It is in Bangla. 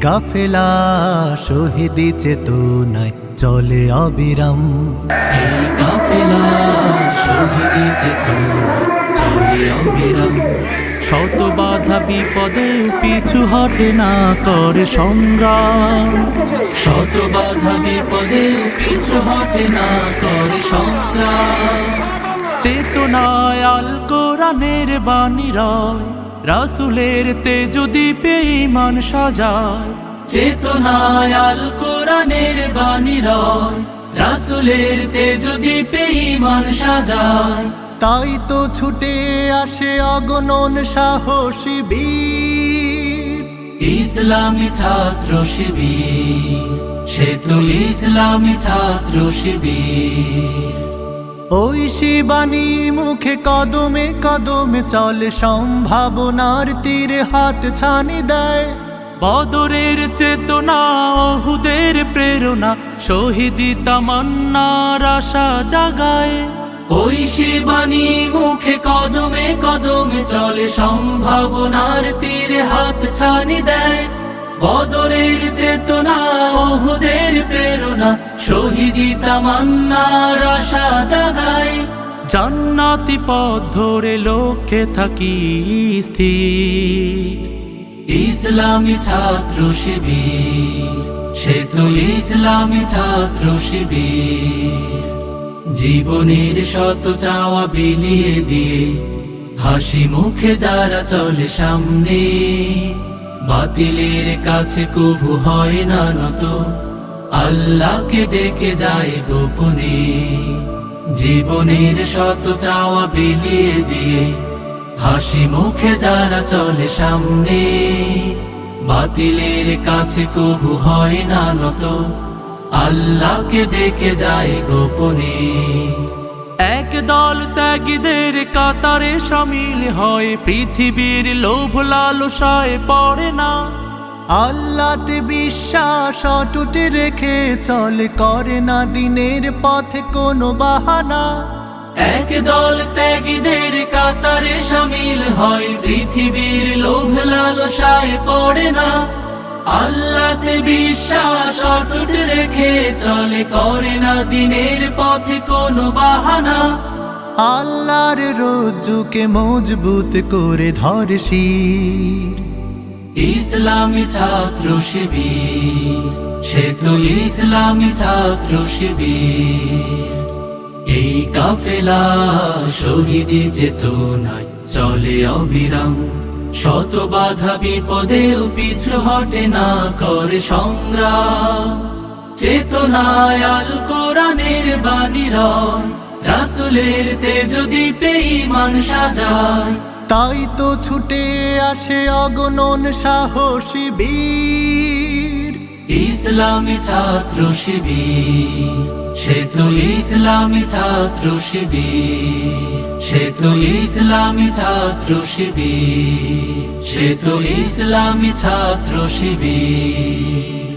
কাফেলা শহীদি চেতনায় চলে অবিরাম। এই কাফেলা শহীদি চেতনায় চলে অবিরাম। শত বাধা বিপদে পিছু হটে না করে সংগ্রাম। শত বাধা বিপদে পিছু হটে না করে সংগ্রাম। চেতনায় আল কোরআনের বাণী রয়, রাসূলের তেজ দীপে ঈমান সাজায়। চেতনায় আল কোরআনের বাণী রয়, রাসূলের তেজ দীপে ঈমান সাজায়। তাই তো ছুটে আসে অগণন সাহসী বীর, ইসলামী ছাত্র শিবির। সে তো ইসলামী ছাত্র শিবির। ওই শিবানী মুখে কদমে কদমে চলে, সম্ভাবনার তীরে হাত ছানি দেয়। বদরের চেতনা, ওহুদের প্রেরণা, শহীদি তামান্নার আশা জাগায়। ওই শিবানী মুখে কদমে কদমে চলে, সম্ভাবনার তীরে হাত ছানি দেয়। বদরের চেতনা, ওহুদের প্রেরণা, শহীদি তামান্নার আশা জাগায়। জান্নাতি পথ ধরে লক্ষ্যে থাকি স্থির, ইসলামী ছাত্র শিবির। সে তো ইসলামী ছাত্র শিবির। জীবনের শত চাওয়া বিলিয়ে দিয়ে হাসি মুখে যারা চলে সামনে, বাতিলের কাছে কভু হয় না নত, আল্লাহকে ডেকে যায় গোপনে। জীবনের শত চাওয়া বিলিয়ে দিয়ে হাসি মুখে যারা চলে সামনে, বাতিলের কাছে কভু হয় না নত, আল্লাহকে ডেকে যায় গোপনে। এক দল ত্যাগীদের কাতারে শামিল হয়, পৃথিবীর লোভ লালসায় পড়ে না। আল্লাহতে বিশ্বাস অটুট রেখে চলে, করে না দিনের পথে কোনো বাহানা। এক দল ত্যাগীদের কাতারে শামিল হয়, পৃথিবীর লোভ লালসায় পড়ে না। আল্লাহতে বিশ্বাস অটুট রেখে চলে, করে না দিনের পথে কোনো বাহানা। আল্লাহর রজ্জুকে মজবুত করে ধরে শির, ইসলামী ছাত্র শিবির। সে তো ইসলামী ছাত্র শিবির। এই কাফেলা শহীদি চেতনায় চলে অবিরাম। শত বাধা বিপদেও পিছু হটে না করে সংগ্রাম। চেতনায় আল কোরআনের বাণী রয়, রাসূলের তেজ দীপে ঈমান সাজায়। তাই তো ছুটে আসে অগণন সাহসী বীর, ইসলামী ছাত্র শিবির। সে তো ইসলামী ছাত্র শিবির। সে তো ইসলামী ছাত্র শিবির। সে তো ইসলামী ছাত্র শিবির।